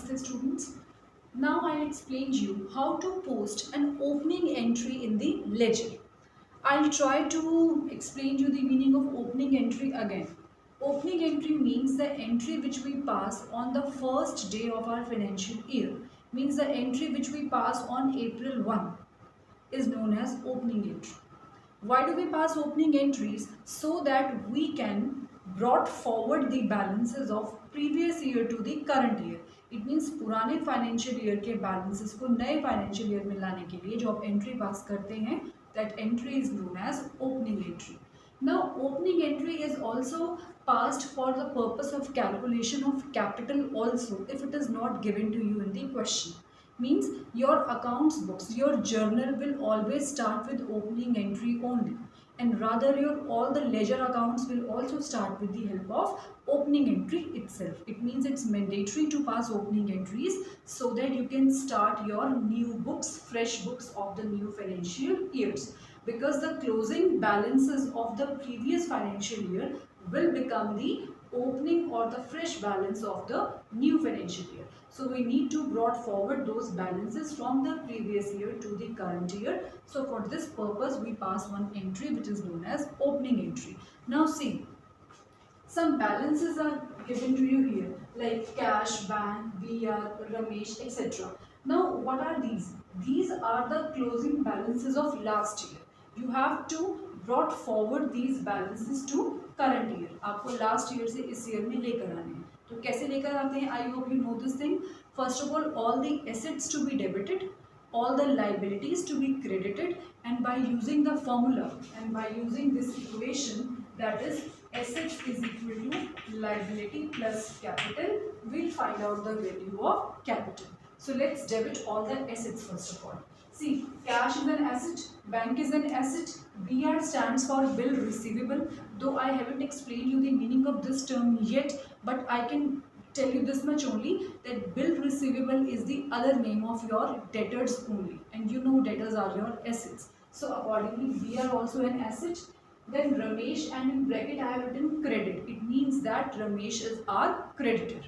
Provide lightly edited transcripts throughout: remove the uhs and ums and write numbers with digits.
Namaste students. Now I'll explain you how to post an opening entry in the ledger. I'll try to explain you the meaning of opening entry again. Opening entry means the entry which we pass on the first day of our financial year. Means the entry which we pass on April 1 is known as opening entry. Why do we pass opening entries? So that we can brought forward the balances of previous year to the current year. It means पुराने financial year के balances को नए financial year में लाने के लिए जो आप एंट्री पास करते हैं, that entry is known as opening entry. Now opening entry is also passed for the purpose of calculation of capital also if it is not given to you in the question. Means your accounts books, your journal will always start with opening entry only, and rather your all the ledger accounts will also start with the help of opening entry itself. It means it's mandatory to pass opening entries so that you can start your new books, fresh books of the new financial years, because the closing balances of the previous financial year will become the opening or the fresh balance of the new financial year. So we need to brought forward those balances from the previous year to the current year. So for this purpose we pass one entry which is known as opening entry. Now see, some balances are given to you here like cash, bank, VR, Ramesh, etc. Now what are these? These are the closing balances of last year. You have to brought forward these balances to current year. आपको last year से इस year में लेकर आने हैं. तो कैसे लेकर आते हैं? I hope you know this thing. First of all the assets to be debited, all the liabilities to be credited, and by using the formula and by using this equation, that is assets is equal to liability plus capital, we'll find out the value of capital. So let's debit all the assets first of all. See, cash is an asset, bank is an asset, BR stands for bill receivable. Though I haven't explained you the meaning of this term yet, but I can tell you this much only, that bill receivable is the other name of your debtors only, and you know debtors are your assets. So accordingly we are also an asset. Then Ramesh, and in bracket I have written credit. It means that Ramesh is our creditor.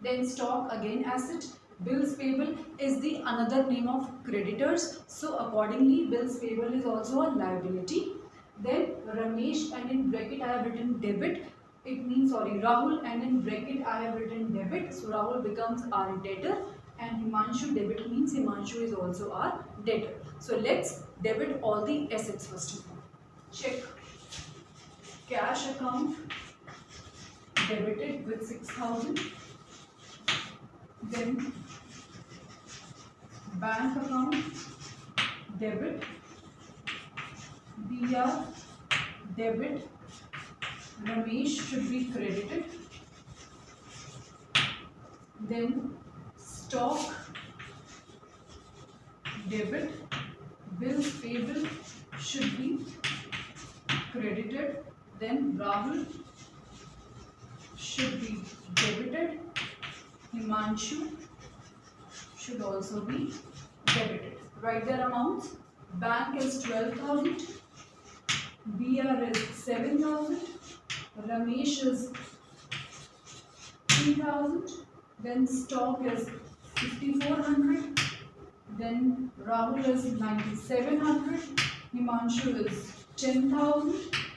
Then stock, again asset. Bills payable is the another name of creditors. So accordingly bills payable is also a liability. Then Ramesh, and in bracket I have written debit. It means Rahul, and in bracket I have written debit. So Rahul becomes our debtor, and Himanshu, debit means Himanshu is also our debtor. So let's debit all the assets first of all. Check. Cash account debited with 6,000. Then bank account debit, BR debit, Ramesh should be credited. Then stock debit, bills payable should be credited. Then Rahul should be debited. Himanshu should also be debited. Write their amounts. Bank is 12,000, BR is 7,000, Ramesh is 3,000, then stock is 5,400, then Rahul is 9,700, Himanshu is 10,000,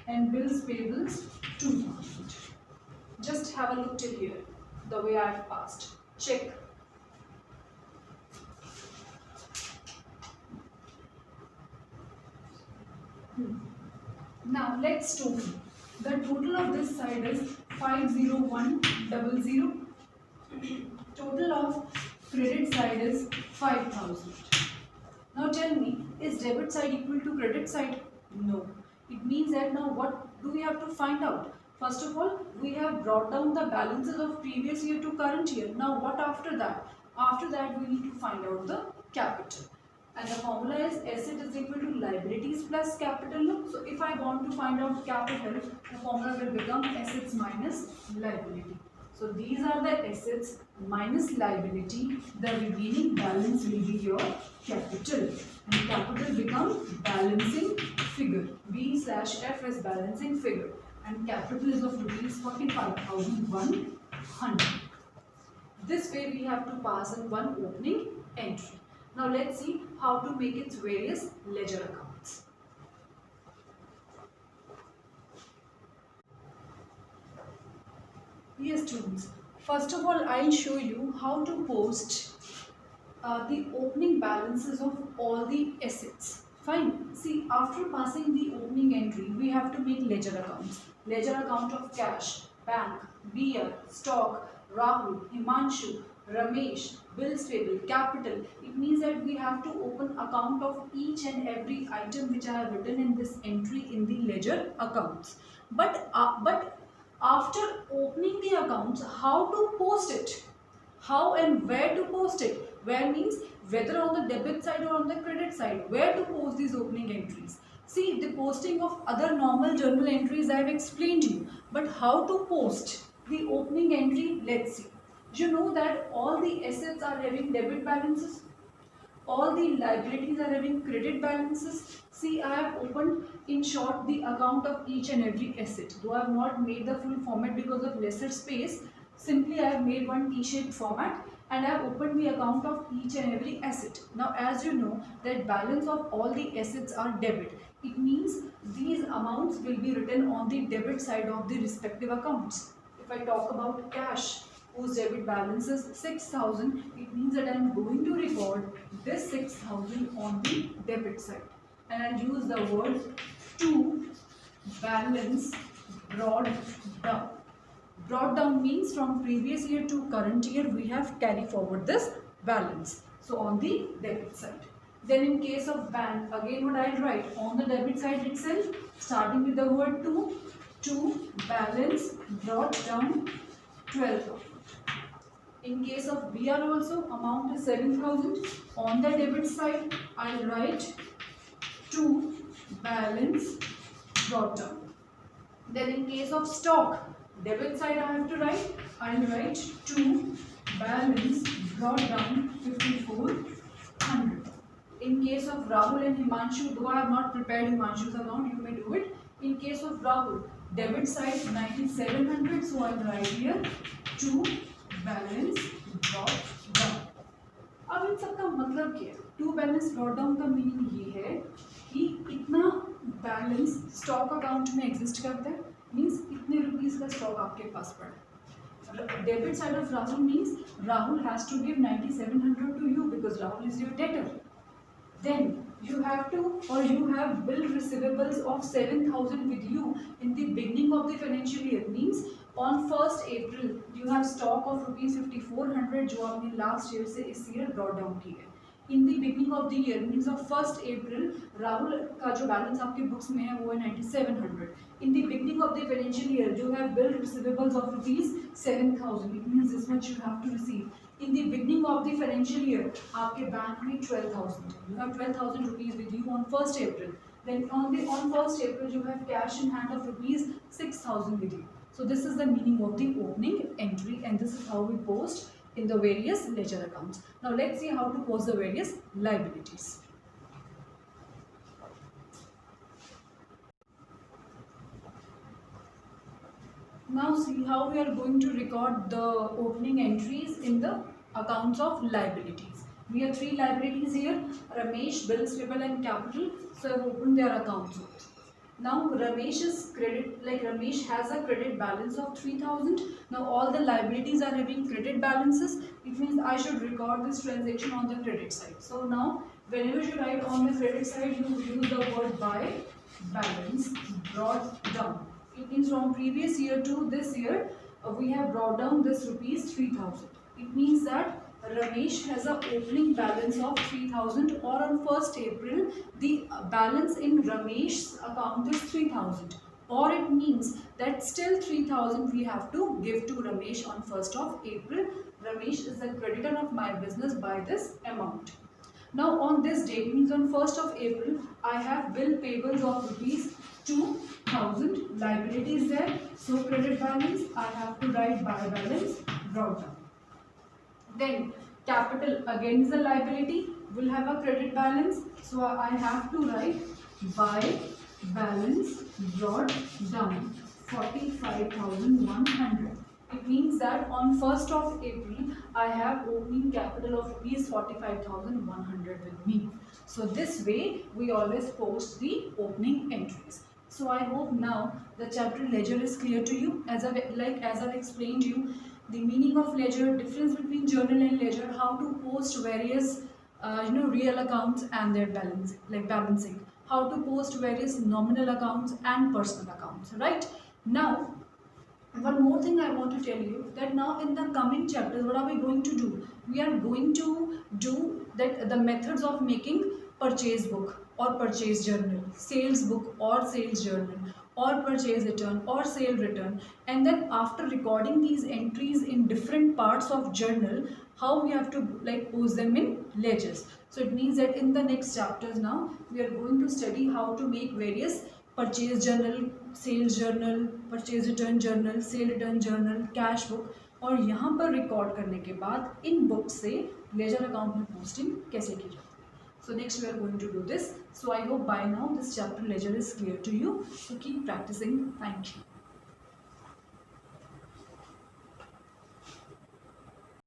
and bills payables 2,000. Just have a look till here, the way I have passed. Check. Now let's total. The total of this side is 50100. Total of credit side is 5,000. Now tell me, is debit side equal to credit side? No. It means that now what do we have to find out? First of all, we have brought down the balances of previous year to current year. Now what after that? After that we need to find out the capital. And the formula is asset is equal to liabilities plus capital. So if I want to find out capital, the formula will become assets minus liability. So these are the assets minus liability. The remaining balance will be your capital. And capital becomes balancing figure. B/F is balancing figure. And capital is of rupees 45,100. This way we have to pass in one opening entry. Now let's see how to make its various ledger accounts. Yes students, first of all I'll show you how to post the opening balances of all the assets. Fine. See, after passing the opening entry, we have to make ledger accounts. Ledger account of cash, bank, beer, stock, Rahul, Himanshu, Ramesh, bills payable, capital. It means that we have to open account of each and every item which I have written in this entry in the ledger accounts. But after opening the accounts, how to post it? How and where to post it? Where means whether on the debit side or on the credit side. Where to post these opening entries? See, the posting of other normal journal entries I have explained you. But how to post the opening entry? Let's see. You know that all the assets are having debit balances. All the liabilities are having credit balances. See, I have opened in short the account of each and every asset. Though I have not made the full format because of lesser space, simply I have made one T-shaped format and I have opened the account of each and every asset. Now as you know that balance of all the assets are debit. It means these amounts will be written on the debit side of the respective accounts. If I talk about cash, whose debit balance is 6,000, it means that I am going to record this 6,000 on the debit side. And I'll use the word to balance brought down. Brought down means from previous year to current year we have carry forward this balance. So on the debit side. Then in case of bank, again what I'll write on the debit side itself, starting with the word to balance brought down 12,000. In case of BR also, amount is 7,000. On the debit side, I'll write to balance brought down. Then in case of stock, debit side I'll write to balance brought down 5,400. In case of Rahul and Himanshu, though I have not prepared Himanshu's account, you may do it. In case of Rahul, debit side 9,700, so I'll write here to balance brought down. अब इन सब का मतलब क्या है? To balance brought down का meaning ये है कि इतना बैलेंस स्टॉक अकाउंट में एग्जिस्ट करता है, मीन्स इतने रुपीस का स्टॉक आपके पास पड़ा है. Debit side of Rahul means Rahul has to give 9,700 to you because Rahul is your debtor. Then you have to or you have bill receivables of 7,000 with you in the beginning of the financial year. Means on 1st April you have stock of rupees 5,400 जो आपने last year से इस year brought down की है. In the beginning of the year means of 1st April Rahul का जो balance आपके books में है वो है 9,700. In the beginning of the financial year you have bill receivables of rupees 7,000. It means this much you have to receive. In the beginning of the financial year, आपके bank में 12,000. You have 12,000 rupees with you on 1st April. Then on 1st April you have cash in hand of rupees 6,000 with you. So this is the meaning of the opening entry, and this is how we post in the various ledger accounts. Now let's see how to post the various liabilities. Now see how we are going to record the opening entries in the accounts of liabilities. We have three liabilities here: Ramesh, bills payable and capital. So I have opened their accounts. Now Ramesh's credit, like Ramesh has a credit balance of 3,000. Now all the liabilities are having credit balances. It means I should record this transaction on the credit side. So now whenever you write on the credit side, you use the word by balance brought down. It means from previous year to this year, we have brought down this rupees 3,000. It means that Ramesh has a opening balance of 3,000, or on 1st April, the balance in Ramesh's account is 3,000. Or it means that still 3,000 we have to give to Ramesh on 1st of April. Ramesh is the creditor of my business by this amount. Now on this date, means on 1st of April, I have bill payables of rupees 2,000, liabilities there, so credit balance I have to write by balance brought down. Then capital again is a liability, will have a credit balance, so I have to write by balance brought down 45,100. It means that on 1st of April, I have opening capital of rupees 45,100 with me. So this way, we always post the opening entries. So I hope now the chapter ledger is clear to you. As I've explained you the meaning of ledger, difference between journal and ledger, how to post various real accounts and their balance, like balancing, how to post various nominal accounts and personal accounts. Right now, one more thing I want to tell you, that now in the coming chapters, what are we going to do? We are going to do that the methods of making purchase book or purchase journal, sales book or sales journal, or purchase return or sale return, and then after recording these entries in different parts of journal, how we have to like post them in ledgers. So it means that in the next chapters now we are going to study how to make various purchase journal, sales journal, purchase return journal, sale return journal, cash book, और यहाँ पर record करने के बाद इन book से ledger account में posting कैसे की जाती है. So next we are going to do this. So I hope by now this chapter ledger is clear to you. So keep practicing. Thank you.